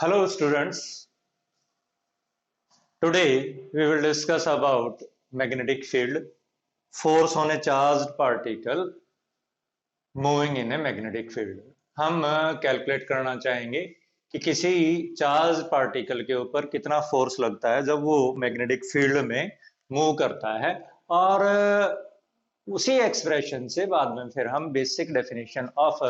Hello students, today we will discuss about magnetic field, force on a charged particle moving in a magnetic field. हम calculate करना चाहेंगे कि किसी charge particle के ऊपर कितना फोर्स लगता है जब वो मैग्नेटिक फील्ड में मूव करता है और उसी एक्सप्रेशन से बाद में फिर हम basic definition of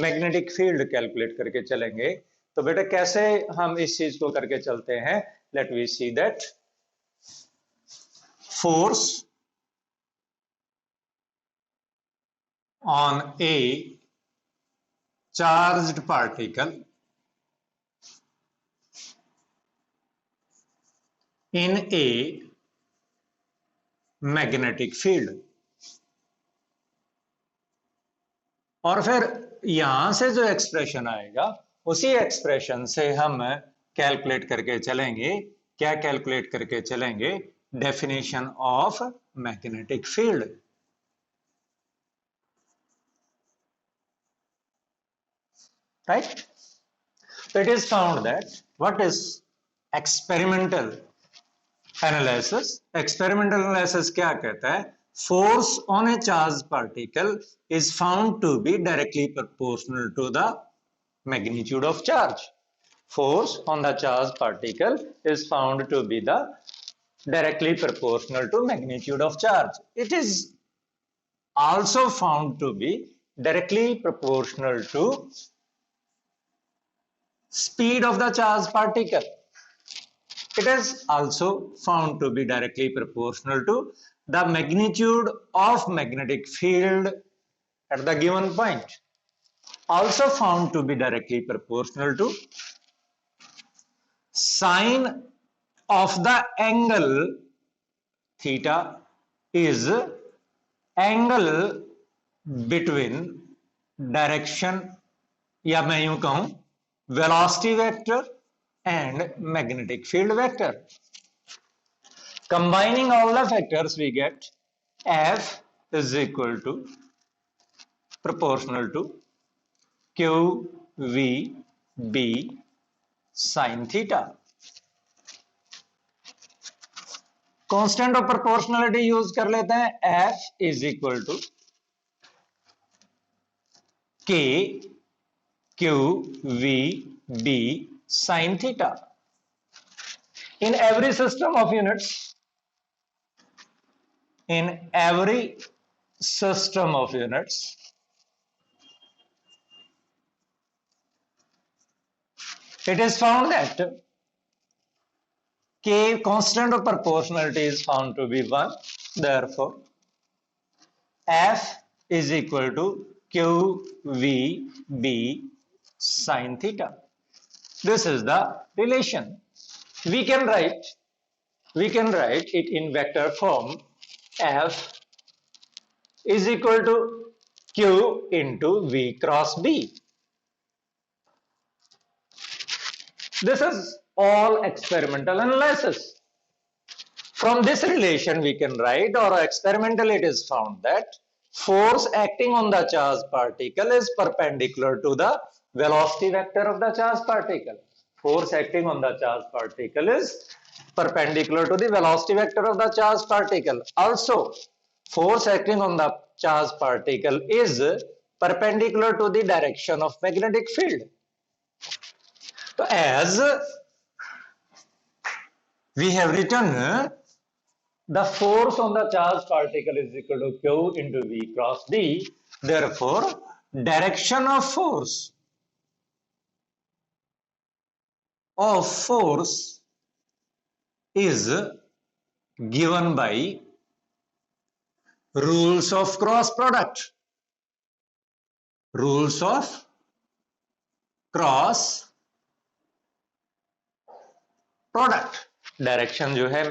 magnetic field calculate करके चलेंगे। तो बेटा कैसे हम इस चीज को करके चलते हैं, let we see that force on a charged particle in a magnetic field. और फिर यहां से जो एक्सप्रेशन आएगा उसी एक्सप्रेशन से हम कैलकुलेट करके चलेंगे। क्या कैलकुलेट करके चलेंगे? Definition of magnetic field. Right? It is found that what is experimental analysis. Experimental analysis क्या कहता है? Force on a charged particle is found to be directly proportional to the magnitude of charge. Force on the charged particle is found to be the directly proportional to magnitude of charge. It is also found to be directly proportional to speed of the charged particle. It is also found to be directly proportional to the magnitude of magnetic field at the given point. Also found to be directly proportional to sine of the angle theta is angle between direction या मैं यूं कहूं velocity vector and magnetic field vector. Combining all the factors we get F is equal to proportional to Q V B sin theta. Constant of proportionality use कर लेते हैं। F is equal to K Q V B sin theta. In every system of units, it is found that K constant of proportionality is found to be 1. Therefore, F is equal to QVB sin theta. This is the relation. We can write it in vector form. F is equal to Q into V cross B. This is all experimental analysis. From this relation we can write, or experimentally it is found that force acting on the charged particle is perpendicular to the velocity vector of the charged particle. Force acting on the charged particle is perpendicular to the velocity vector of the charged particle. Also, force acting on the charged particle is perpendicular to the direction of magnetic field. So as we have written, the force on the charged particle is equal to Q into V cross B. Therefore, direction of force is given by rules of cross product. Rules of cross product. Direction जो है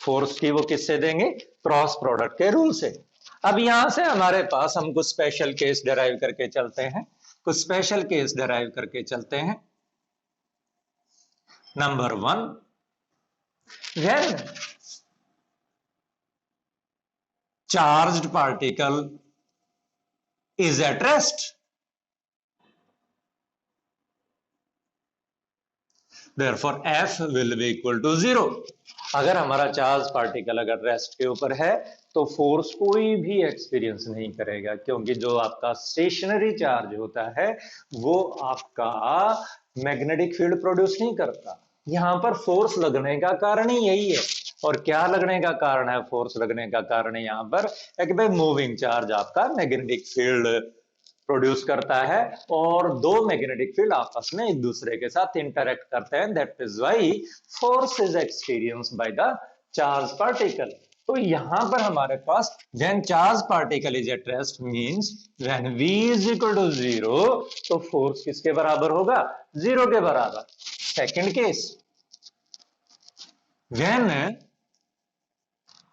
force की वो किससे देंगे? Cross product के rule से। अब यहां से हमारे पास हम कुछ स्पेशल केस डिराइव करके चलते हैं। Number 1, when charged particle is at rest, therefore F will be equal to 0। अगर हमारा चार्ज पार्टिकल अगर रेस्ट के ऊपर है तो फोर्स कोई भी एक्सपीरियंस नहीं करेगा, क्योंकि जो आपका स्टेशनरी चार्ज होता है वो आपका मैग्नेटिक फील्ड प्रोड्यूस नहीं करता। यहां पर फोर्स लगने का कारण ही यही है। और क्या लगने का कारण है? फोर्स लगने का कारण यहां पर है कि भाई मूविंग चार्ज आपका मैग्नेटिक फील्ड प्रोड्यूस करता है और दो मैग्नेटिक फील्ड आपस में एक दूसरे के साथ इंटरेक्ट करते हैं। That is why force is experienced by the charge particle. तो यहां पर हमारे पास when charge particle is at rest means when v is equal to 0, तो फोर्स किसके बराबर होगा? 0 के बराबर। Second case, when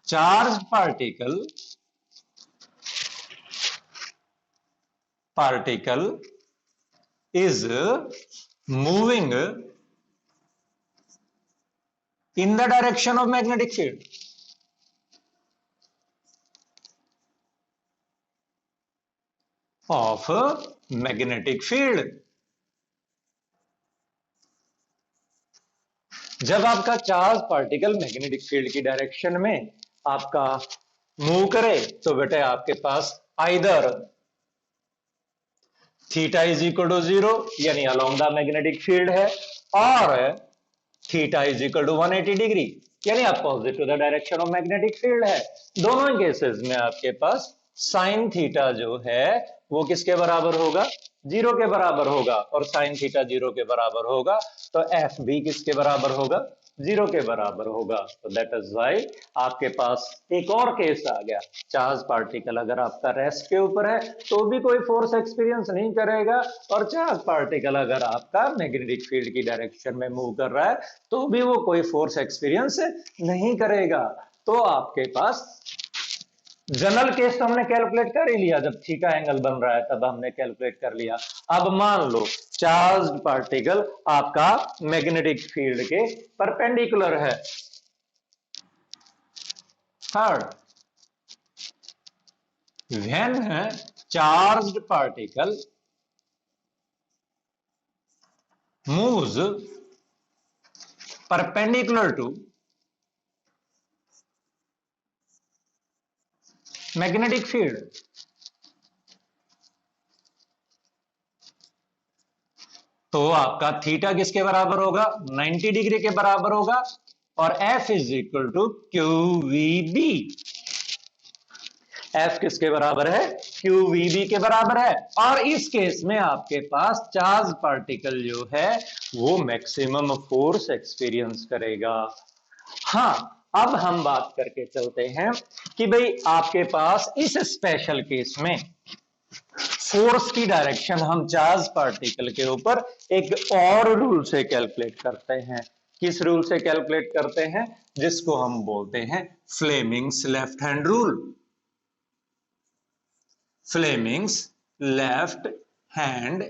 charge particle is moving in the direction of magnetic field. Of magnetic field. जब आपका चार्ज पार्टिकल मैग्नेटिक फील्ड की direction में आपका मूव करे तो बेटे आपके पास either theta is equal to 0 यानी अलोंग द मैग्नेटिक फील्ड है, और theta is equal to 180 degree यानी opposite to the direction of magnetic field है। दोनों केसेस में आपके पास साइन थीटा जो है वो किसके बराबर होगा? 0 के बराबर होगा। और साइन थीटा 0 के बराबर होगा तो एफ भी किसके बराबर होगा? 0 के बराबर होगा। तो दैट इज व्हाई आपके पास एक और केस आ गया, चार्ज पार्टिकल अगर आपका रेस्ट के ऊपर है तो भी कोई फोर्स एक्सपीरियंस नहीं करेगा, और चार्ज पार्टिकल अगर आपका मैग्नेटिक फील्ड की डायरेक्शन में मूव कर रहा है तो भी वो कोई फोर्स एक्सपीरियंस नहीं करेगा। तो आपके पास जनरल केस तो हमने कैलकुलेट कर ही लिया, जब थीटा एंगल बन रहा है तब हमने कैलकुलेट कर लिया। अब मान लो चार्ज पार्टिकल आपका मैग्नेटिक फील्ड के परपेंडिकुलर है। Third, when charged particle moves perpendicular to magnetic field, तो आपका थीटा किसके बराबर होगा? 90 डिग्री के बराबर होगा, और F is equal to QVB। F किसके बराबर है? QVB के बराबर है। और इस केस में आपके पास चार्ज पार्टिकल जो है वो मैक्सिमम फोर्स एक्सपीरियंस करेगा। हाँ, अब हम बात करके चलते हैं कि भाई आपके पास इस स्पेशल केस में फोर्स की डायरेक्शन हम चार्ज पार्टिकल के ऊपर एक और रूल से कैलकुलेट करते हैं। किस रूल से कैलकुलेट करते हैं? जिसको हम बोलते हैं Fleming's left hand rule. Fleming's left hand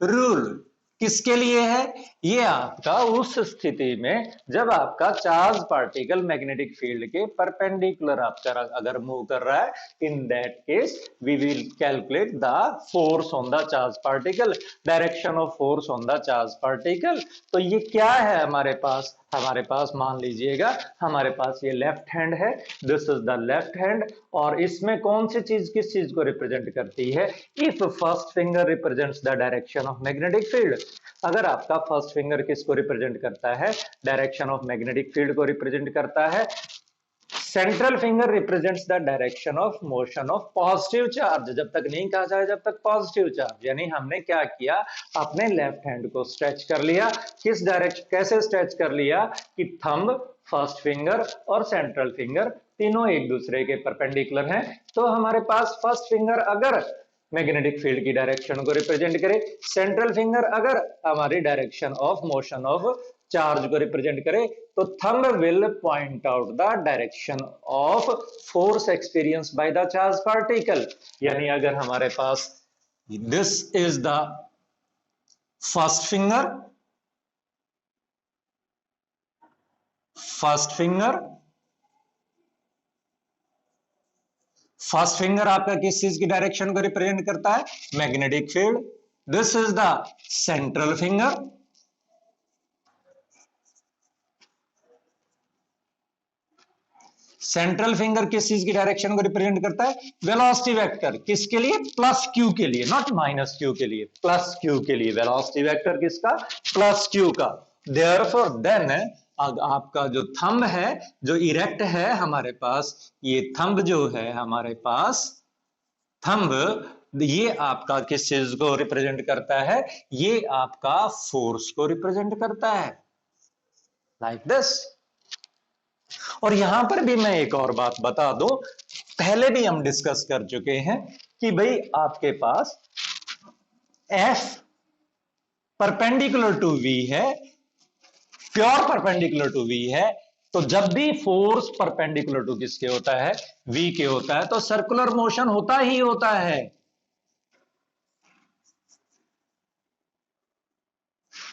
rule किसके लिए है? ये आपका उस स्थिति में जब आपका चार्ज पार्टिकल मैग्नेटिक फील्ड के परपेंडिकुलर आपका अगर मूव कर रहा है, in that case we will calculate the force on the charge particle, direction of force on the charge particle. तो ये क्या है हमारे पास? हमारे पास मान लीजिएगा हमारे पास ये लेफ्ट हैंड है, this is the left hand, और इसमें कौन सी चीज किस चीज को रिप्रेजेंट करती है? If first finger represents the direction of magnetic field, अगर आपका फर्स्ट फिंगर किसको रिप्रेजेंट करता है? डायरेक्शन ऑफ मैग्नेटिक फील्ड को रिप्रेजेंट करता है। Central finger represents the direction of motion of positive charge, जब तक नहीं कहा जाए जब तक पॉजिटिव चार्ज। यानी हमने क्या किया? अपने लेफ्ट हैंड को स्ट्रेच कर लिया। किस डायरेक्शन, कैसे स्ट्रेच कर लिया? कि थंब, फर्स्ट फिंगर और सेंट्रल फिंगर तीनों एक दूसरे के परपेंडिकुलर हैं। तो हमारे पास फर्स्ट फिंगर अगर मैग्नेटिक फील्ड की डायरेक्शन को रिप्रेजेंट करे, सेंट्रल फिंगर अगर हमारी direction of motion of charge को रिप्रेजेंट करे, तो thumb will point out the direction of force experience by the charge particle. यानी अगर हमारे पास this is the first finger, first finger आपका किस चीज की डायरेक्शन को रिप्रेजेंट करता है? Magnetic field. This is the central finger, central finger किस चीज की डायरेक्शन को रिप्रेजेंट करता है? Velocity vector. किसके लिए? प्लस क्यू के लिए, नॉट माइनस क्यू के लिए, प्लस क्यू के लिए। वेलोसिटी वेक्टर किसका? प्लस क्यू का। देयरफॉर देन आपका जो थंब है, जो इरेक्ट है हमारे पास, ये थंब जो है हमारे पास, थंब ये आपका किस चीज को रिप्रेजेंट करता है? ये आपका फोर्स को रिप्रेजेंट करता है, लाइक दिस। और यहां पर भी मैं एक और बात बता दूं, पहले भी हम डिस्कस कर चुके हैं कि भाई आपके पास F परपेंडिकुलर टू V है, प्योर परपेंडिकुलर टू V है, तो जब भी फोर्स परपेंडिकुलर टू किसके होता है? V के होता है, तो सर्कुलर मोशन होता ही होता है।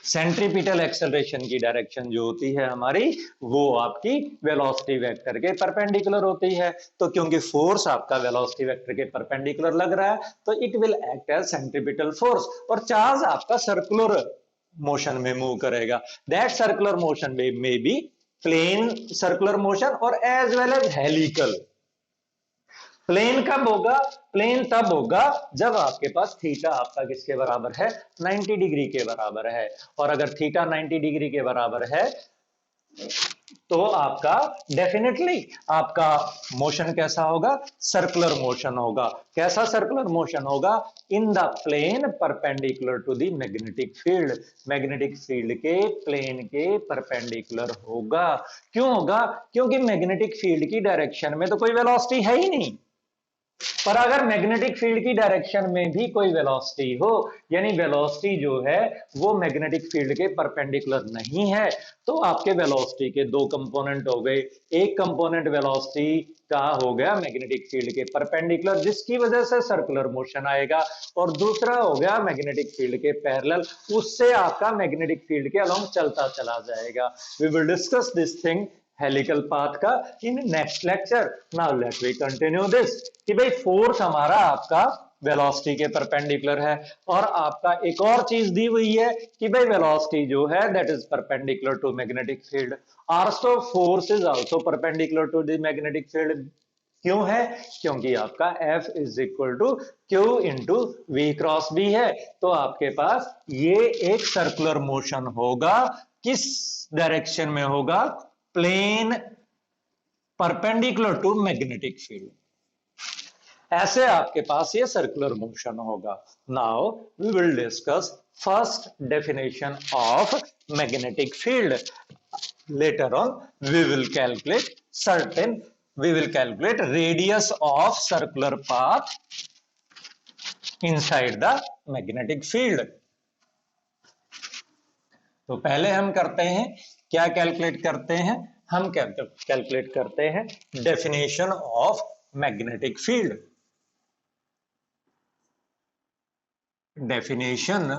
सेंट्रीपिटल एक्सेलरेशन की डायरेक्शन जो होती है हमारी, वो आपकी वेलोसिटी वेक्टर के परपेंडिकुलर होती है। तो क्योंकि फोर्स आपका वेलोसिटी वेक्टर के परपेंडिकुलर लग रहा है, तो it will act as centripetal force, और चार्ज आपका सर्कुलर मोशन में मूव करेगा। दैट सर्कुलर मोशन में बी प्लेन सर्कुलर मोशन और as well as helical. Plane कब होगा? प्लेन तब होगा जब आपके पास थीटा आपका किसके बराबर है? 90 डिग्री के बराबर है। और अगर थीटा 90 डिग्री के बराबर है, तो आपका डेफिनेटली आपका मोशन कैसा होगा? सर्कुलर मोशन होगा। कैसा सर्कुलर मोशन होगा? In the plane perpendicular to the magnetic field. Magnetic field के प्लेन के परपेंडिकुलर होगा। क्यों होगा? क्योंकि मैग्नेटिक फील्ड की डायरेक्शन में तो कोई वेलोसिटी है ही नहीं। पर अगर मैग्नेटिक फील्ड की डायरेक्शन में भी कोई वेलोसिटी हो, यानी वेलोसिटी जो है वो मैग्नेटिक फील्ड के परपेंडिकुलर नहीं है, तो आपके वेलोसिटी के दो कंपोनेंट हो गए। एक कंपोनेंट वेलोसिटी का हो गया मैग्नेटिक फील्ड के परपेंडिकुलर, जिसकी वजह से सर्कुलर मोशन आएगा, और दूसरा हो गया मैग्नेटिक फील्ड के पैरेलल, उससे आपका मैग्नेटिक फील्ड के अलोंग चलता चला जाएगा। We will discuss this thing helical path का in next lecture. Now let we continue this कि भाई फोर्स हमारा आपका वेलोसिटी के परपेंडिकुलर है, और आपका एक और चीज दी हुई है कि भाई वेलोसिटी जो है that is perpendicular to magnetic field, also force is also perpendicular to the magnetic field. क्यों है? क्योंकि आपका F is equal to Q into V cross B है। तो आपके पास ये एक सर्कुलर मोशन होगा। किस डायरेक्शन में होगा? Plane perpendicular to magnetic field. ऐसे आपके पास ये सर्कुलर मोशन होगा। Now we will discuss first definition of magnetic field. Later on we will calculate radius of circular path inside the magnetic field. तो पहले हम करते हैं क्या? कैलकुलेट करते हैं, हम कैलकुलेट करते हैं definition of magnetic field. Definition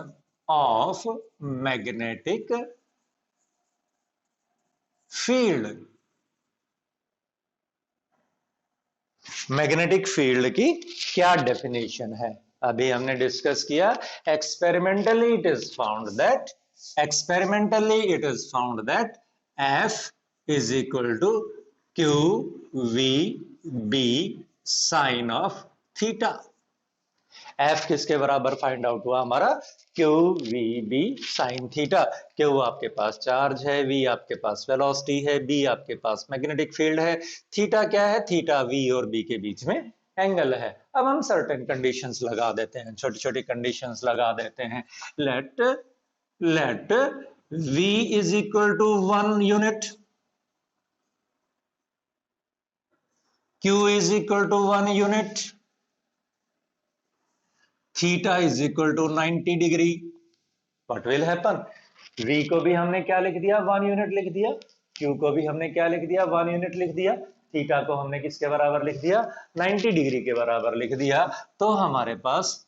of magnetic field. Magnetic field की क्या डेफिनेशन है? अभी हमने डिस्कस किया, experimentally it is found that F is equal to QVB sine of theta. F किसके बराबर फाइंड आउट हुआ हमारा? QVB sine theta. Q आपके पास चार्ज है, V आपके पास वेलोसिटी है, B आपके पास मैग्नेटिक फील्ड है, थीटा क्या है? थीटा V और B के बीच में एंगल है। अब हम सर्टेन कंडीशंस लगा देते हैं, छोटी छोटी कंडीशंस लगा देते हैं। Let V is equal to 1 unit, Q is equal to 1 unit, theta is equal to 90 degree. What will happen? V को भी हमने क्या लिख दिया? 1 यूनिट लिख दिया। Q को भी हमने क्या लिख दिया? 1 यूनिट लिख दिया। थीटा को हमने किसके बराबर लिख दिया? 90 डिग्री के बराबर लिख दिया। तो हमारे पास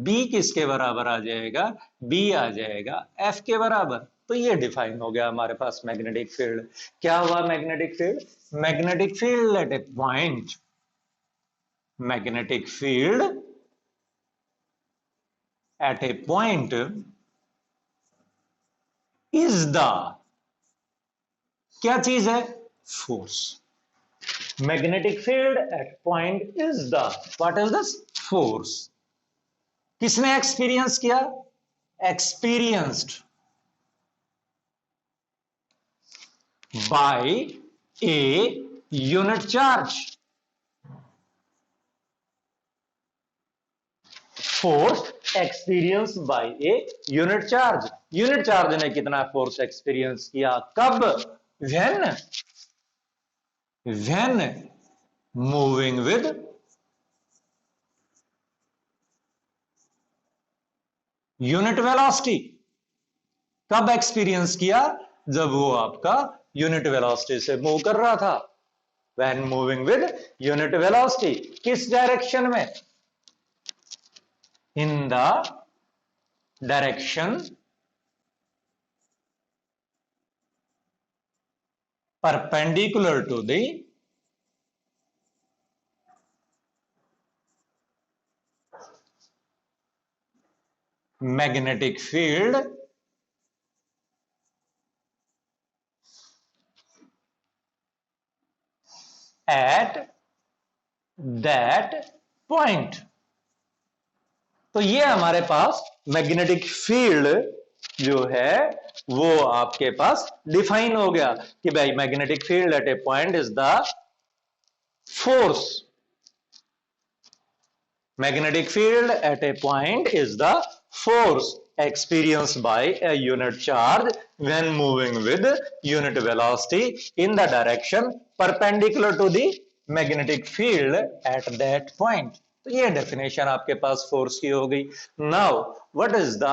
B किसके बराबर आ जाएगा? B आ जाएगा F के बराबर। तो ये डिफाइन हो गया हमारे पास मैग्नेटिक फील्ड। क्या हुआ magnetic field? Magnetic field at A point, magnetic field at a point is the क्या चीज है? Force. Magnetic field at point is the, what is this? Force. किसने एक्सपीरियंस किया? Experienced by a unit charge. Force experienced by a unit charge. Unit charge ने कितना force experience किया? कब? when moving with unit velocity. कब experience किया? जब वो आपका यूनिट वेलोसिटी से मूव कर रहा था. when moving with unit velocity. किस डायरेक्शन में? in the direction perpendicular to the magnetic field at that point. तो ये हमारे पास मैग्नेटिक फील्ड जो है वो आपके पास डिफाइन हो गया कि भाई magnetic field at A point is the force. Magnetic field at a point is the force experienced by a unit charge when moving with unit velocity in the direction perpendicular to the magnetic field at that point. तो ये definition आपके पास force की हो गई. Now what is the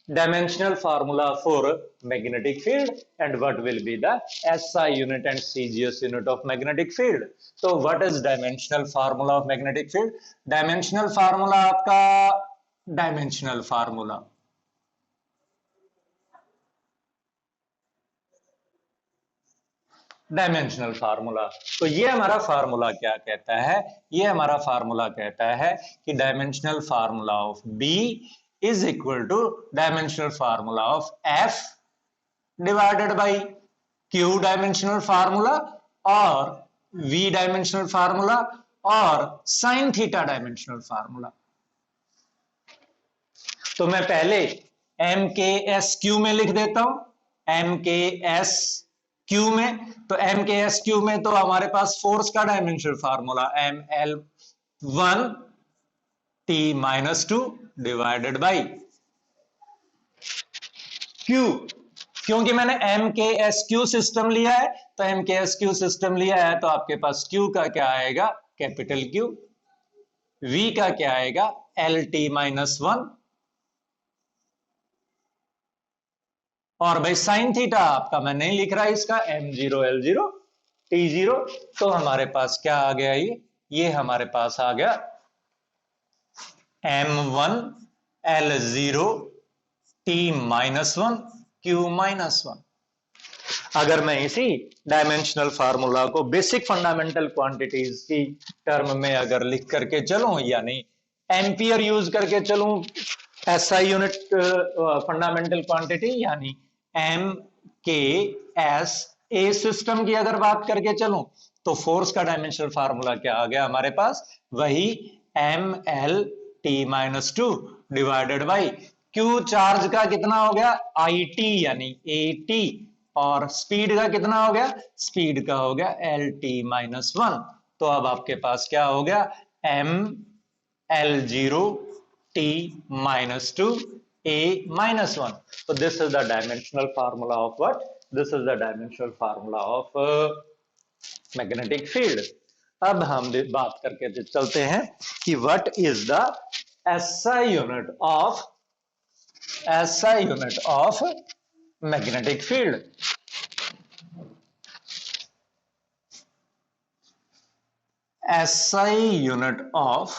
dimensional formula for magnetic field and what will be the SI unit and CGS unit of magnetic field. So what is dimensional formula of magnetic field? Dimensional formula आपका dimensional formula dimensional formula. तो ये हमारा formula क्या कहता है? ये हमारा formula कहता है कि dimensional formula of B is equal to dimensional formula of F divided by Q dimensional formula और वी डायमेंशनल फार्मूला और साइन थीटा डायमेंशनल फार्मूला. तो मैं पहले एम के एस क्यू में लिख देता हूं. एम के एस क्यू में, तो एम के एस क्यू में तो हमारे पास फोर्स का dimensional formula M L 1 T minus 2 divided by Q. क्योंकि मैंने एम के एस क्यू सिस्टम लिया है, तो एम के एस क्यू सिस्टम लिया है तो आपके पास क्यू का क्या आएगा? Capital Q. वी का क्या आएगा? L T minus 1. और भाई साइन थीटा आपका मैं नहीं लिख रहा इसका, m0 l0 t0. तो हमारे पास क्या आ गया? ये हमारे पास आ गया m1 l0 t minus 1 q minus 1. अगर मैं इसी डायमेंशनल फार्मूला को बेसिक फंडामेंटल क्वांटिटीज की टर्म में अगर लिख करके चलूं, यानी एम्पियर यूज करके चलूं, एसआई यूनिट फंडामेंटल क्वांटिटी यानी एम के एस ए सिस्टम की अगर बात करके चलूं, तो फोर्स का डायमेंशनल फार्मूला क्या आ गया हमारे पास? वही M L T minus 2 divided by Q. Charge का कितना हो गया? आई टी यानी ए टी. और स्पीड का कितना हो गया? स्पीड का हो गया एल टी माइनस 1. तो अब आपके पास क्या हो गया? M L 0 t minus 2 a minus 1. So this is the dimensional formula of what? This is the dimensional formula of magnetic field. अब हम बात करके चलते हैं कि what is the SI unit of magnetic field. SI unit of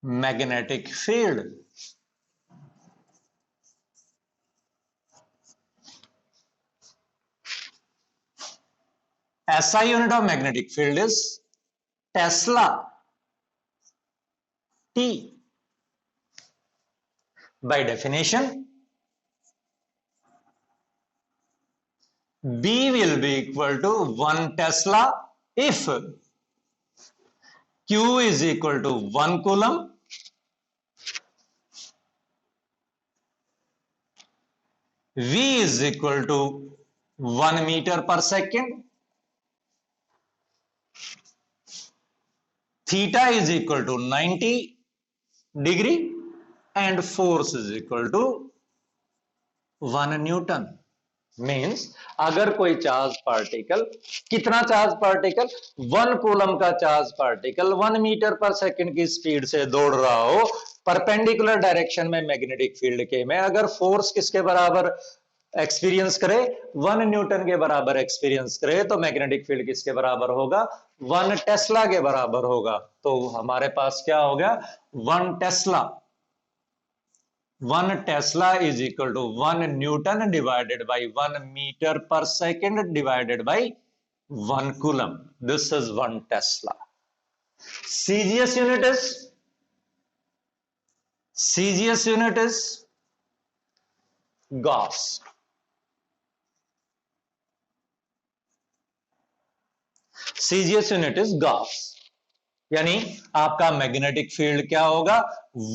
magnetic field. SI unit of magnetic field is Tesla T. By definition, B will be equal to 1 Tesla if Q is equal to 1 coulomb, V is equal to 1 meter per second, theta is equal to 90 degree, and force is equal to 1 Newton. Means अगर कोई charge particle, कितना charge particle, 1 coulomb का charge particle 1 metre पर second की speed से दौड़ रहा हो परपेंडिकुलर डायरेक्शन में मैग्नेटिक फील्ड के में, अगर फोर्स किसके बराबर एक्सपीरियंस करे, 1 न्यूटन के बराबर एक्सपीरियंस करे, तो मैग्नेटिक फील्ड किसके बराबर होगा, 1 टेस्ला के बराबर होगा। तो हमारे पास क्या हो गया, 1 Tesla, 1 Tesla is equal to 1 Newton divided by 1 meter per second divided by 1 coulomb. This is 1 Tesla. CGS unit is Gauss. CGS unit is Gauss. यानी आपका मैग्नेटिक फील्ड क्या होगा,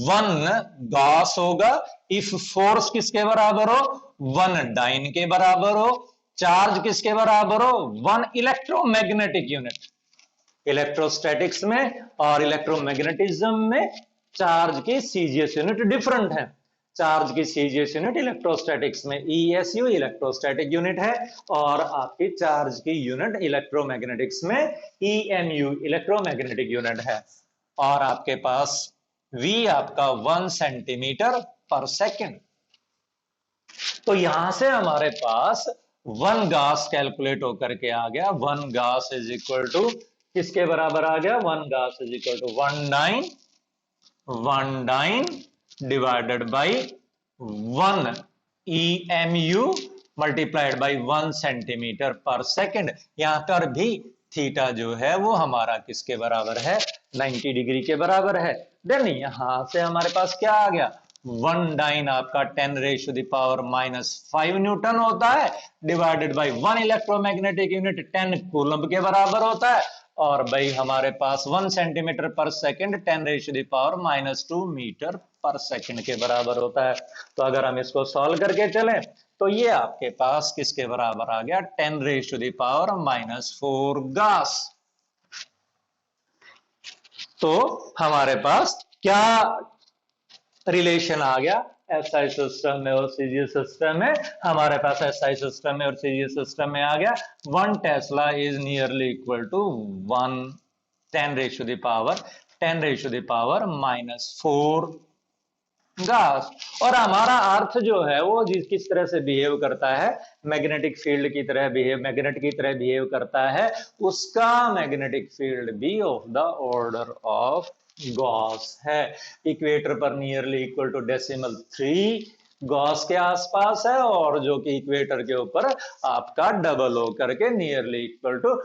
1 गॉस होगा इफ फोर्स किसके बराबर हो, 1 डाइन के बराबर हो, चार्ज किसके बराबर हो, 1 इलेक्ट्रोमैग्नेटिक यूनिट। इलेक्ट्रोस्टैटिक्स में और इलेक्ट्रोमैग्नेटिज्म में चार्ज की सीजीएस यूनिट डिफरेंट है। चार्ज की सीजीएस यूनिट इलेक्ट्रोस्टैटिक्स में ईएसयू इलेक्ट्रोस्टैटिक यूनिट है, और आपकी चार्ज की यूनिट इलेक्ट्रोमैग्नेटिक्स में ईएमयू इलेक्ट्रोमैग्नेटिक यूनिट है। और आपके पास V आपका 1 सेंटीमीटर पर सेकेंड। तो यहां से हमारे पास 1 गॉस कैलकुलेट होकर के आ गया, 1 गॉस इज इक्वल टू किसके बराबर आ गया, 1 gauss is equal to 1 dyne divided by 1 EMU multiplied by 1 centimetre पर सेकेंड। यहां पर भी थीटा जो है वो हमारा किसके बराबर है, 90 डिग्री के बराबर है। देन यहां से हमारे पास क्या आ गया, 1 डाइन आपका 10⁻⁻⁵ न्यूटन होता है, divided by 1 electromagnetic unit 10 coulomb के बराबर होता है, और भाई हमारे पास 1 सेंटीमीटर पर सेकेंड 10⁻⁻² मीटर पर सेकेंड के बराबर होता है। तो अगर हम इसको सॉल्व करके चलें तो ये आपके पास किसके बराबर आ गया, 10⁻⁻⁴ गॉस। तो हमारे पास क्या रिलेशन आ गया, एसआई सिस्टम में और सीजीएस सिस्टम में। हमारे पास एसआई सिस्टम में और सीजीएस सिस्टम में आ गया 1 tesla is nearly equal to 1 10⁻⁻⁴ gauss. और हमारा अर्थ जो है वो किस तरह से बिहेव करता है, मैग्नेटिक फील्ड की तरह बिहेव, मैग्नेट की तरह बिहेव करता है, उसका मैग्नेटिक फील्ड भी of the order of Gauss है। इक्वेटर पर नियरली इक्वल टू 3 गॉस के आसपास है, और जो कि इक्वेटर के ऊपर आपका डबल होकर के नियरली इक्वल टू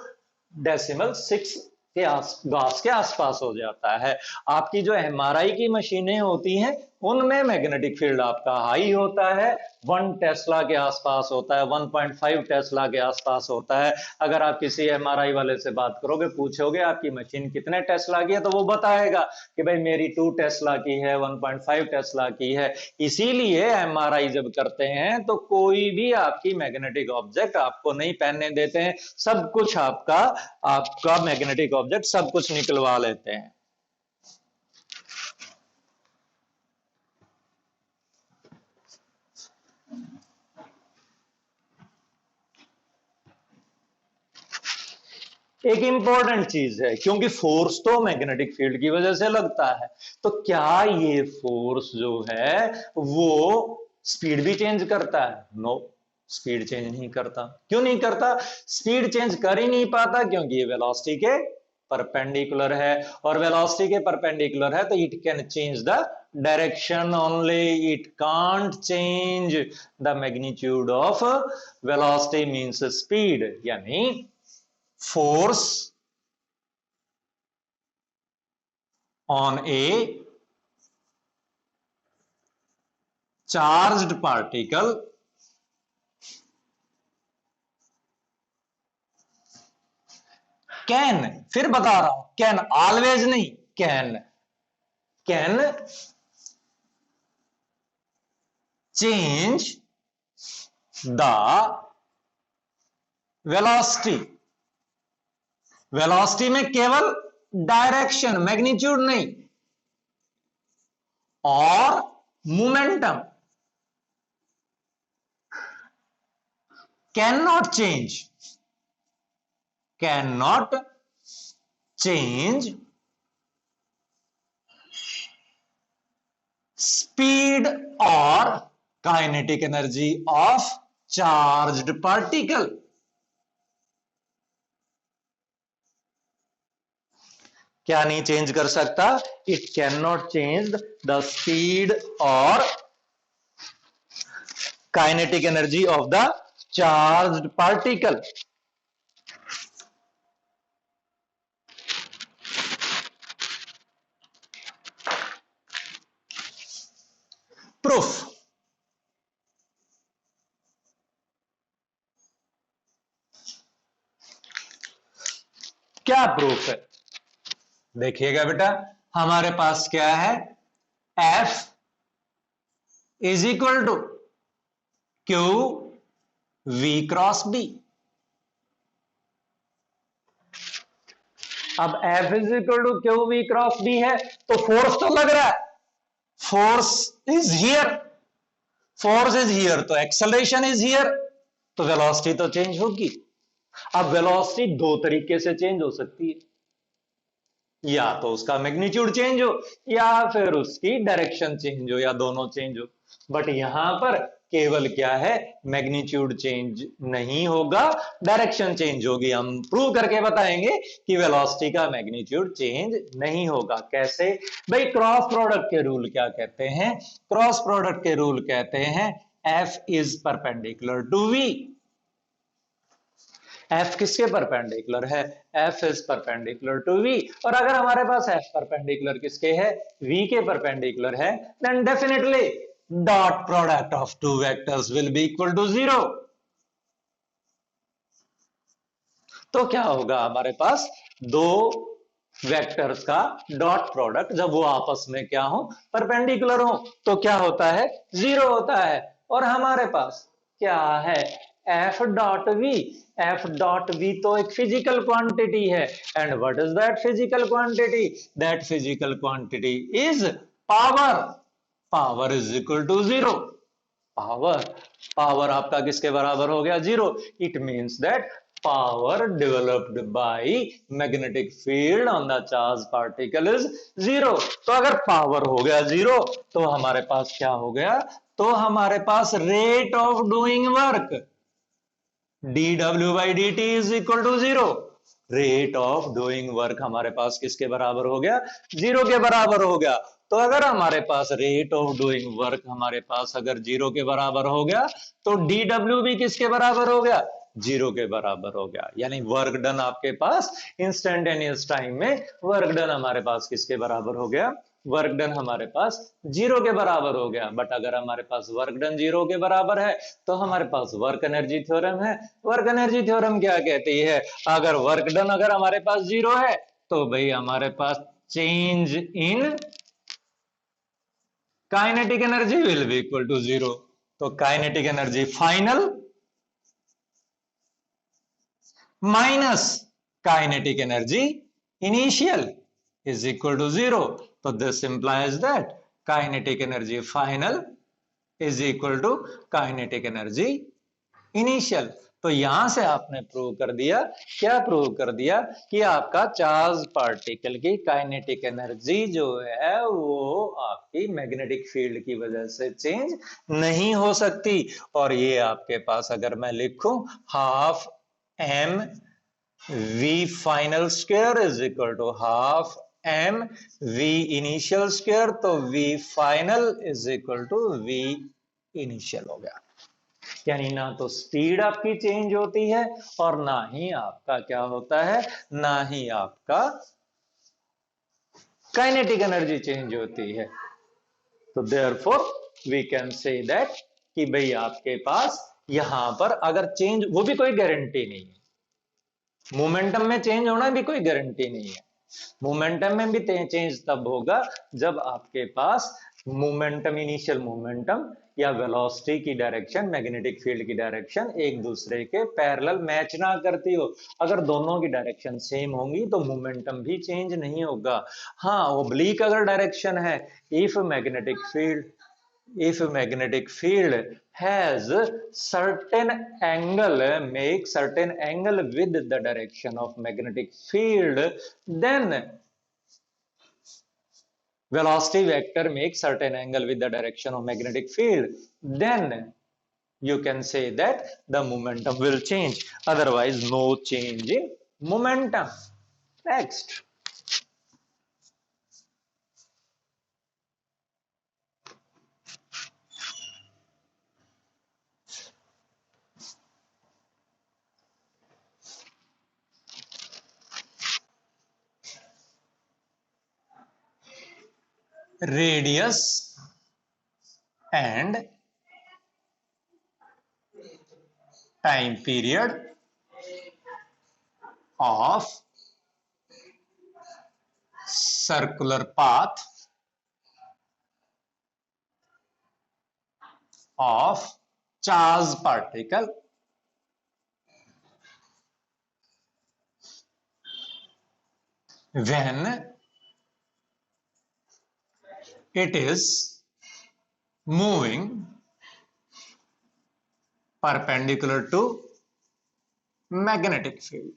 6 के गॉस के आसपास हो जाता है। आपकी जो एमआरआई की मशीनें होती हैं उनमें मैग्नेटिक फील्ड आपका हाई होता है, 1 टेस्ला के आसपास होता है, 1.5 टेस्ला के आसपास होता है। अगर आप किसी एमआरआई वाले से बात करोगे, पूछोगे आपकी मशीन कितने टेस्ला की है, तो वो बताएगा कि भाई मेरी 2 टेस्ला की है, 1.5 टेस्ला की है। इसीलिए एमआरआई जब करते हैं तो कोई भी आपकी मैग्नेटिक ऑब्जेक्ट आपको नहीं पहनने देते हैं, सब कुछ आपका मैग्नेटिक ऑब्जेक्ट सब कुछ निकलवा लेते हैं। एक इंपॉर्टेंट चीज है, क्योंकि फोर्स तो मैग्नेटिक फील्ड की वजह से लगता है, तो क्या ये फोर्स जो है वो स्पीड भी चेंज करता है? नो, स्पीड चेंज नहीं करता। क्यों नहीं करता? स्पीड चेंज कर ही नहीं पाता, क्योंकि ये वेलोसिटी के परपेंडिकुलर है, और वेलोसिटी के परपेंडिकुलर है तो it can change the direction only, it can't change the magnitude of velocity means speed. यानी force on a charged particle can, फिर बता रहा हूं, कैन ऑलवेज नहीं, can change the velocity. Velocity में केवल डायरेक्शन, मैग्नीट्यूड नहीं, और momentum cannot change speed or kinetic energy of charged particle। क्या नहीं चेंज कर सकता? It can not change the speed और kinetic energy of the charged particle. Proof, क्या प्रूफ है? देखिएगा बेटा, हमारे पास क्या है, F is equal to Q V cross B। अब F is equal to Q V cross B है, तो फोर्स तो लग रहा है, फोर्स इज हियर, तो एक्सेलरेशन इज हियर, तो वेलोसिटी तो चेंज होगी। अब वेलोसिटी दो तरीके से चेंज हो सकती है, या तो उसका मैग्नीट्यूड चेंज हो या फिर उसकी डायरेक्शन चेंज हो, या दोनों चेंज हो। बट यहां पर केवल क्या है, मैग्नीट्यूड चेंज नहीं होगा, डायरेक्शन चेंज होगी। हम प्रूव करके बताएंगे कि वेलोसिटी का मैग्नीट्यूड चेंज नहीं होगा। कैसे भाई? क्रॉस प्रोडक्ट के रूल क्या कहते हैं? क्रॉस प्रोडक्ट के रूल कहते हैं F is perpendicular to V। F किसके परपेंडिकुलर है? F is perpendicular to V। और अगर हमारे पास F परपेंडिकुलर किसके है? V के परपेंडिकुलर है, then definitely dot product of two vectors will be equal to 0। तो क्या होगा, हमारे पास दो वेक्टर्स का डॉट प्रोडक्ट जब वो आपस में क्या हो, परपेंडिकुलर हो, तो क्या होता है? 0 होता है। और हमारे पास क्या है? F dot V। F dot V तो एक फिजिकल क्वांटिटी है, and what is that physical quantity? That physical quantity is power. Power is equal to 0। Power आपका किसके बराबर हो गया? 0। It means that power developed by magnetic field on the charged particle is 0। तो अगर power हो गया 0, तो हमारे पास क्या हो गया? तो हमारे पास rate of doing work dw by dt is equal to 0। Rate of doing work हमारे पास किसके बराबर हो गया? 0 के बराबर हो गया। तो अगर हमारे पास रेट ऑफ डूइंग वर्क हमारे पास अगर 0 के बराबर हो गया, तो dw भी किसके बराबर हो गया? 0 के बराबर हो गया। यानी वर्क डन आपके पास इंस्टेंटेनियस टाइम में वर्क डन हमारे पास किसके बराबर हो गया? वर्क डन हमारे पास 0 के बराबर हो गया। बट अगर हमारे पास वर्क डन 0 के बराबर है, तो हमारे पास वर्क एनर्जी थ्योरम है। वर्क एनर्जी थ्योरम क्या कहती है? अगर वर्क डन अगर हमारे पास 0 है, तो भाई हमारे पास change in kinetic energy will be equal to 0। तो kinetic energy final minus kinetic energy initial is equal to 0। तो this implies that kinetic energy final is equal to kinetic energy initial। तो यहां से आपने प्रूव कर दिया, क्या prove कर दिया? कि आपका चार्ज पार्टिकल की काइनेटिक एनर्जी जो है वो आपकी मैग्नेटिक फील्ड की वजह से चेंज नहीं हो सकती। और ये आपके पास अगर मैं लिखूं half m v final square is equal to half m v initial square, तो v final is equal to v initial हो गया। यानी ना तो स्पीड आपकी चेंज होती है और ना ही आपका क्या होता है, ना ही आपका काइनेटिक एनर्जी चेंज होती है। तो therefore we can say that कि भाई आपके पास यहां पर अगर चेंज, वो भी कोई गारंटी नहीं है, मोमेंटम में चेंज होना भी कोई गारंटी नहीं है। मोमेंटम में भी चेंज तब होगा जब आपके पास मोमेंटम, इनिशियल मोमेंटम या वेलोसिटी की डायरेक्शन, मैग्नेटिक फील्ड की डायरेक्शन एक दूसरे के पैरेलल मैच ना करती हो। अगर दोनों की डायरेक्शन सेम होंगी तो मोमेंटम भी चेंज नहीं होगा। हाँ, ओब्लिक अगर डायरेक्शन है, if magnetic field, if magnetic field has certain angle, make certain angle with the direction of magnetic field, then velocity vector makes certain angle with the direction of magnetic field, then you can say that the momentum will change, otherwise no change in momentum. Next, radius and time period of circular path of charged particle when it is moving perpendicular to magnetic field.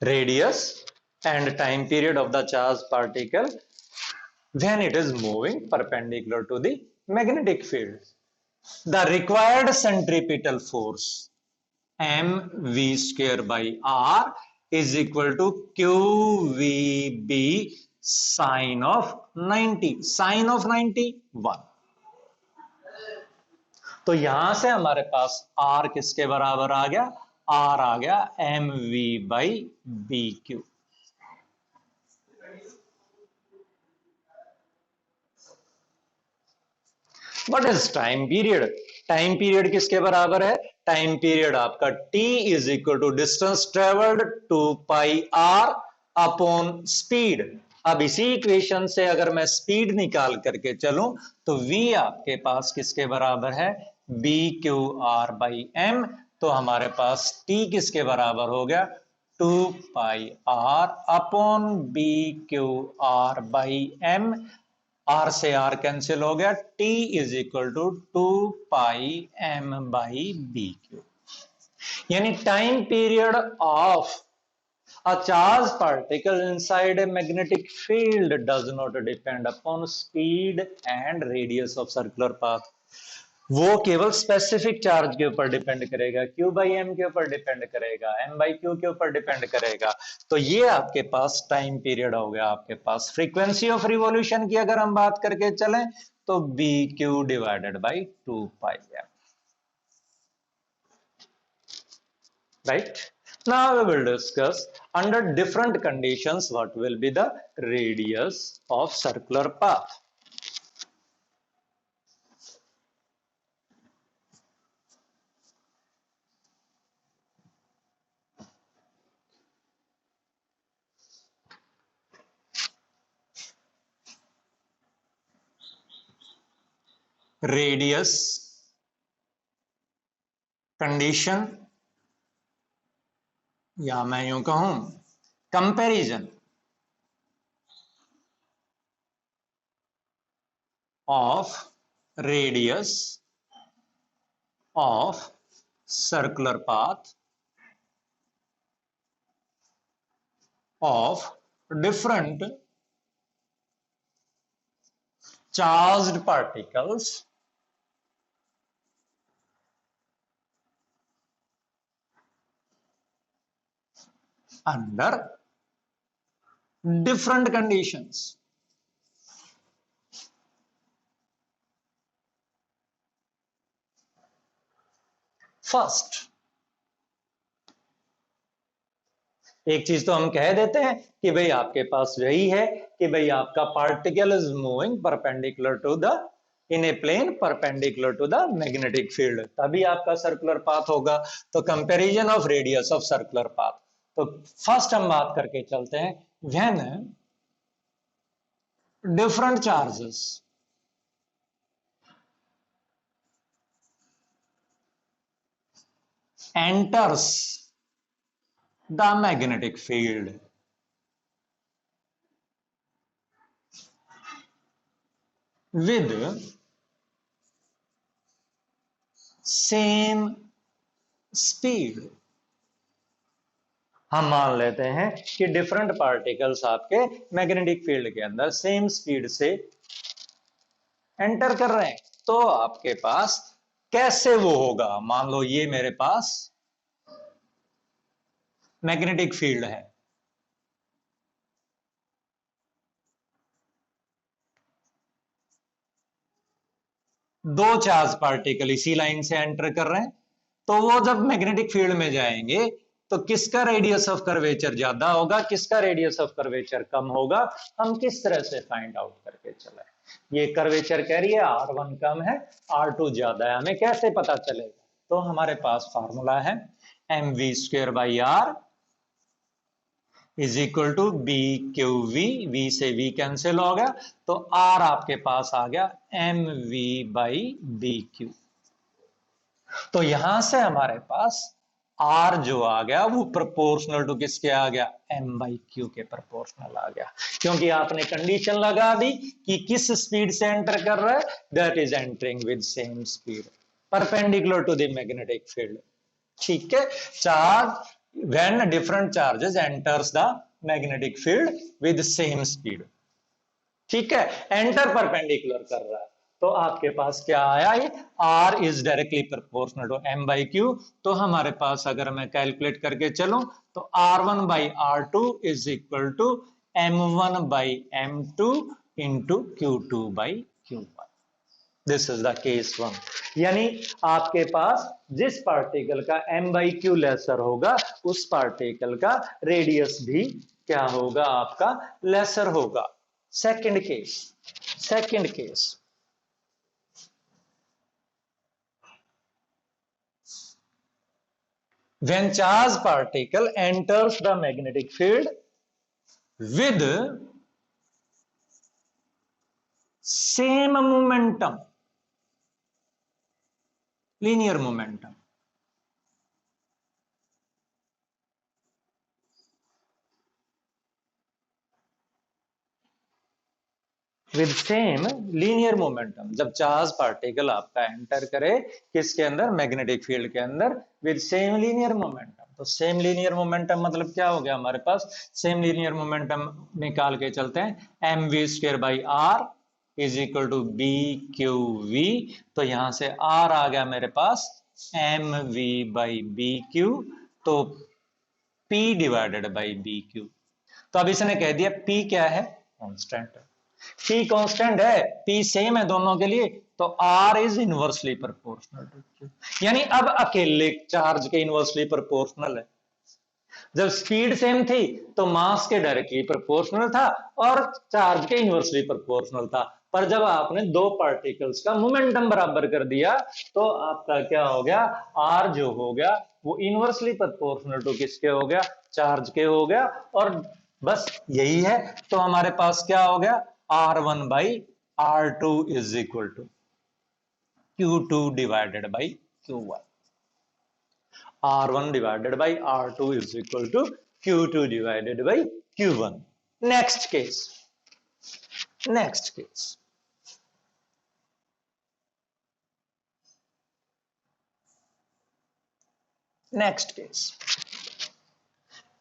Radius and time period of the charged particle when it is moving perpendicular to the magnetic field. The required centripetal force mv square by r is equal to qvb sine of 90, sine of 91. तो यहां से हमारे पास r किसके बराबर आ गया, r आ गया mv by bq. What is time period? Time period किसके बराबर है, टाइम पीरियड आपका t is equal to distance travelled 2 pi r upon speed. अब इसी इक्वेशन से अगर मैं स्पीड निकाल करके चलूं तो v आपके पास किसके बराबर है, B q r by m. तो हमारे पास t किसके बराबर हो गया, 2 pi r upon B q r by m. R से आर कैंसिल हो गया, t is equal to 2 pi m by B q. यानी time period of a charged particle inside a magnetic field does not depend upon speed and radius of circular path. वो केवल specific charge के ऊपर depend करेगा, Q by M के ऊपर depend करेगा, M by Q के ऊपर डिपेंड करेगा. तो ये आपके पास टाइम पीरियड हो गया. आपके पास फ्रीक्वेंसी ऑफ रिवॉल्यूशन की अगर हम बात करके चलें तो B Q divided by 2 pi M. Right? Now we will discuss under different conditions what will be the radius of circular path. Radius condition या मैं यूं कहूं comparison of radius of circular path of different charged particles under different conditions. First, एक चीज तो हम कह देते हैं कि भाई आपके पास यही है कि भाई आपका particle is moving perpendicular to the in a plane perpendicular to the magnetic field, तभी आपका सर्कुलर पाथ होगा। तो comparison of radius of circular path. तो फर्स्ट हम बात करके चलते हैं, when different charges enters the magnetic field with same speed। हम मान लेते हैं कि डिफरेंट पार्टिकल्स आपके मैग्नेटिक फील्ड के अंदर सेम स्पीड से एंटर कर रहे हैं, तो आपके पास कैसे वो होगा। मान लो ये मेरे पास मैग्नेटिक फील्ड है, दो चार्ज पार्टिकल इसी लाइन से एंटर कर रहे हैं, तो वो जब मैग्नेटिक फील्ड में जाएंगे तो किसका रेडियस ऑफ कर्वेचर ज्यादा होगा, किसका रेडियस ऑफ कर्वेचर कम होगा, हम किस तरह से फाइंड आउट करके चले। ये कर्वेचर कह रही है R1 कम है, R2 ज्यादा है, हमें कैसे पता चलेगा। तो हमारे पास फार्मूला है mv²/r is equal to BQV, V से V कैंसिल हो गया, तो R आपके पास आ गया mv/BQ। तो यहां से हमारे पास R जो आ गया वो प्रोपोर्शनल टू किसके आ गया, m/q के प्रोपोर्शनल आ गया, क्योंकि आपने कंडीशन लगा दी कि किस स्पीड से एंटर कर रहा है, that is entering with same speed perpendicular to the magnetic field. ठीक है, charge when different charges enters the magnetic field with same speed। ठीक है, एंटर परपेंडिकुलर कर रहा है, तो आपके पास क्या आया, ये R is directly proportional to m/q। तो हमारे पास अगर मैं कैलकुलेट करके चलूं तो R1/R2 is equal to m1/m2 into q2/q1। This is the case 1। यानी आपके पास जिस पार्टिकल का m/q लेसर होगा उस पार्टिकल का रेडियस भी क्या होगा, आपका लेसर होगा। Second case when charge particle enters the magnetic field with same momentum, linear momentum, with same linear momentum. जब चार्ज पार्टिकल आपका एंटर करे किसके अंदर, मैग्नेटिक फील्ड के अंदर, विद सेम लीनियर मोमेंटम। तो सेम लीनियर मोमेंटम मतलब क्या हो गया हमारे पास, सेम लीनियर मोमेंटम निकाल के चलते हैं, mv²/r is equal to BQV। तो यहां से R आ गया मेरे पास mv/BQ, तो P/BQ। तो अब इसने कह दिया P क्या है, कांस्टेंट है, P कांस्टेंट है, P सेम है दोनों के लिए, तो R is inversely proportional to Q। यानी अब अकेले चार्ज के इनवर्सली प्रोपोर्शनल है। जब स्पीड सेम थी तो मास के डायरेक्टली प्रोपोर्शनल था और चार्ज के इनवर्सली प्रोपोर्शनल था, पर जब आपने दो पार्टिकल्स का मोमेंटम बराबर कर दिया तो आपका क्या हो गया, R जो हो गया वो इनवर्सली प्रोपोर्शनल टू किसके हो गया, चार्ज के हो गया। और बस यही है, तो हमारे पास क्या हो गया, R1/R2 is equal to Q2/Q1। R1/R2 is equal to Q2/Q1। Next case,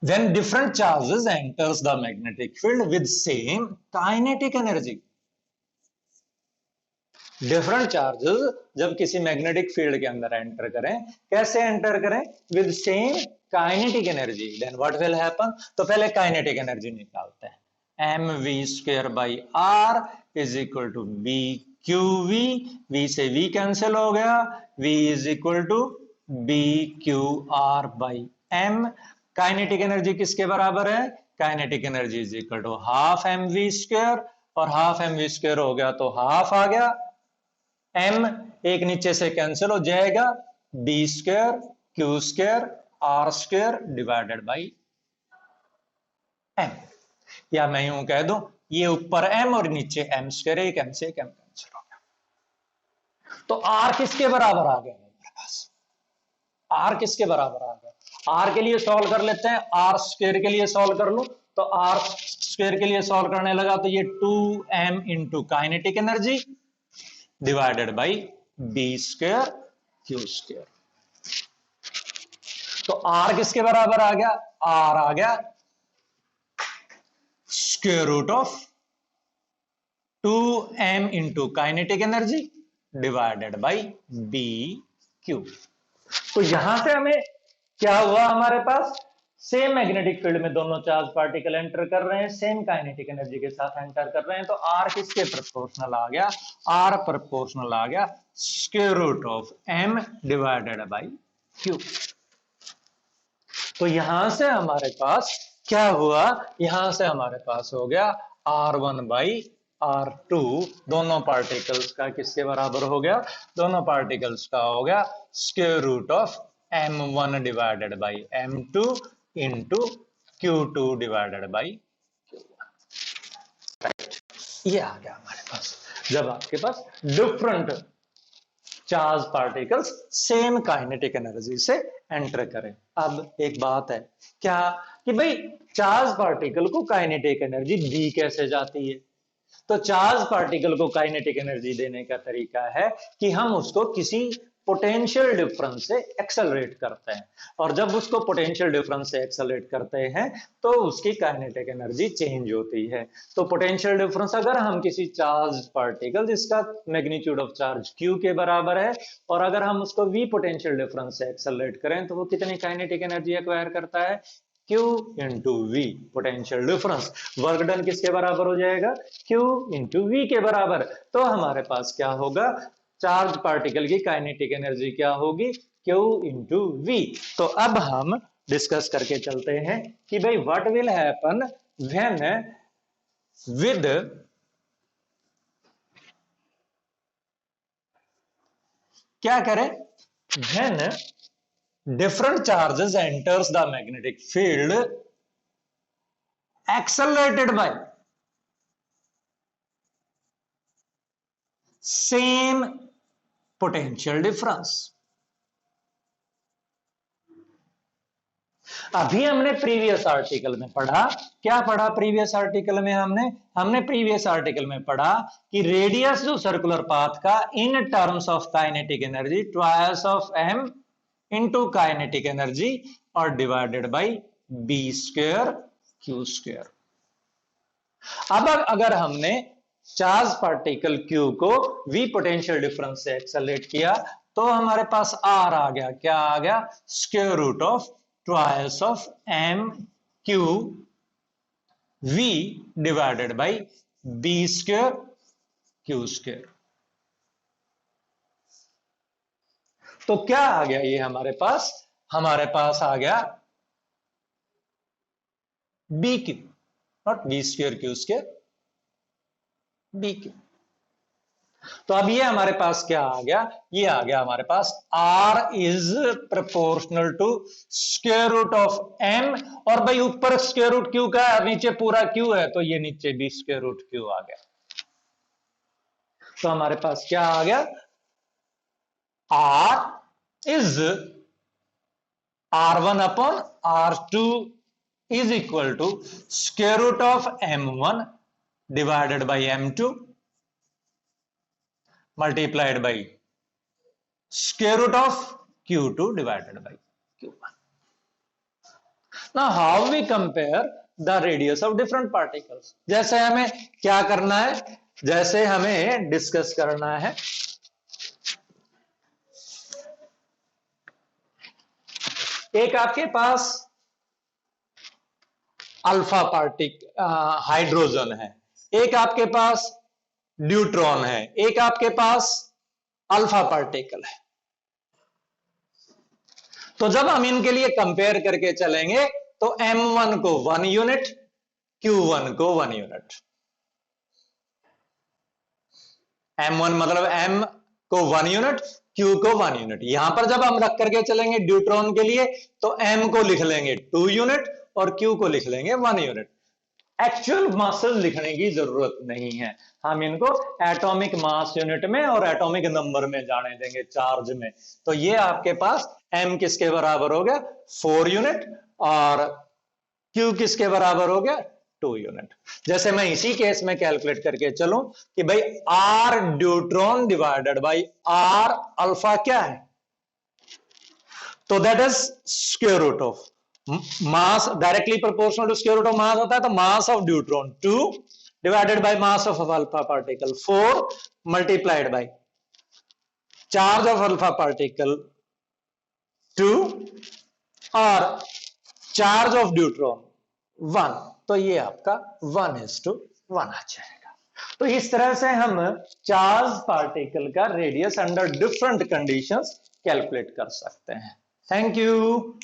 when different charges enters the magnetic field with same kinetic energy। Different charges जब किसी मैग्नेटिक फील्ड के अंदर एंटर करें, कैसे एंटर करें, with same kinetic energy, then what will happen. तो पहले kinetic energy निकालते हैं, mv²/r is equal to BQV, V से V कैंसिल हो गया, V is equal to BQR/m। Kinetic energy किसके बराबर है, kinetic energy is equal to half mv², और हाफ mv² हो गया तो हाफ आ गया m एक नीचे से कैंसिल हो जाएगा, b square q square r square divided by m। या मैं यूं कह दूं ये ऊपर m और नीचे m स्क्वायर, एक m से एक m कैंसिल हो गया। तो r किसके बराबर आ गया मेरे पास? r किसके बराबर आ गया? r के लिए सॉल्व कर लेते हैं, r स्क्वायर के लिए सॉल्व कर लो तो r स्क्वायर के लिए सॉल्व करने लगा तो ये 2m into kinetic energy divided by b square q square. तो r किसके बराबर आ गया? r आ गया square root of 2m into kinetic energy divided by b q। तो यहां से हमें क्या हुआ, हमारे पास सेम मैग्नेटिक फील्ड में दोनों चार्ज पार्टिकल एंटर कर रहे हैं, सेम काइनेटिक एनर्जी के साथ एंटर कर रहे हैं, तो r किसके प्रोपोर्शनल आ गया? r प्रोपोर्शनल आ गया square root of m divided by q। तो यहां से हमारे पास क्या हुआ, यहां से हमारे पास हो गया r1 बाई r2, दोनों पार्टिकल्स का किसके बराबर हो गया? दोनों पार्टिकल्स का हो गया square root of m1 divided by m2 into q2 divided by q1। ये आ गया हमारे पास जब आपके पास different charge particles same kinetic energy से एंटर करें। अब एक बात है क्या कि भाई चार्ज पार्टिकल को काइनेटिक एनर्जी दी कैसे जाती है? तो चार्ज पार्टिकल को काइनेटिक एनर्जी देने का तरीका है कि हम उसको किसी पोटेंशियल डिफरेंस से एक्सेलरेट करते हैं, और जब उसको पोटेंशियल डिफरेंस से एक्सेलरेट करते हैं तो उसकी काइनेटिक एनर्जी चेंज होती है। तो पोटेंशियल डिफरेंस अगर हम किसी चार्ज पार्टिकल जिसका मैग्नीट्यूड ऑफ चार्ज q के बराबर है और अगर हम उसको v पोटेंशियल डिफरेंस से एक्सेलरेट करें तो वो कितनी काइनेटिक एनर्जी एक्वायर करता है? q into V potential difference. Work done किसके बराबर हो जाएगा? q इंटू वी के बराबर। तो हमारे पास क्या होगा, चार्ज पार्टिकल की काइनेटिक एनर्जी क्या होगी? q into V. तो अब हम डिस्कस करके चलते हैं कि भाई what will happen when with क्या करें, when different charges enters the magnetic field accelerated by same potential difference। अभी हमने प्रीवियस आर्टिकल में पढ़ा, क्या पढ़ा प्रीवियस आर्टिकल में? हमने प्रीवियस आर्टिकल में पढ़ा कि रेडियस जो सर्कुलर पाथ का in terms of kinetic energy twice of m into kinetic energy और divided by b square q square. अब अगर हमने चार्ज पार्टिकल q को v पोटेंशियल डिफरेंस से एक्सेलरेट किया तो हमारे पास r आ गया, क्या आ गया? Square root of twice of m q v divided by b square q square. तो क्या आ गया ये हमारे पास आ गया B Q, not B square Q square, B Q. तो अब ये हमारे पास क्या आ गया? ये आ गया हमारे पास R is proportional to square root of m, और भाई ऊपर स्क्वायर रूट क्यू का है, नीचे पूरा क्यू है तो ये नीचे भी स्क्वायर रूट क्यू आ गया। तो हमारे पास क्या आ गया? R is R1 upon R2 is equal to square root of M1 divided by M2 multiplied by square root of Q2 divided by Q1. Now how we compare the radius of different particles? जैसे हमें क्या करना है, जैसे हमें discuss करना है, एक आपके पास अल्फा हाइड्रोजन है, एक आपके पास न्यूट्रॉन है, एक आपके पास अल्फा पार्टिकल है। तो जब हम इनके लिए कंपेयर करके चलेंगे तो m1 को 1 यूनिट, q1 को 1 यूनिट। m1 मतलब m को 1 यूनिट, Q को 1 यूनिट। यहां पर जब हम रख करके चलेंगे ड्यूट्रॉन के लिए तो M को लिख लेंगे 2 यूनिट और Q को लिख लेंगे 1 यूनिट। एक्चुअल मासेस लिखने की जरूरत नहीं है, हम इनको एटॉमिक मास यूनिट में और एटॉमिक नंबर में जाने देंगे, चार्ज में। तो ये आपके पास M किसके बराबर हो गया 4 यूनिट और Q किसके बराबर हो गया 2 यूनिट। जैसे मैं इसी केस में कैलकुलेट करके चलूं कि भाई R deuteron divided by R alpha क्या है, तो that is square root of mass, directly proportional to square root of mass होता है, तो mass of deuteron 2 divided by mass of alpha particle 4 multiplied by charge of alpha particle 2 और charge of deuteron 1, तो ये आपका 1:1 आ जाएगा। तो इस तरह से हम चार्ज पार्टिकल का radius under different conditions calculate कर सकते हैं। Thank you.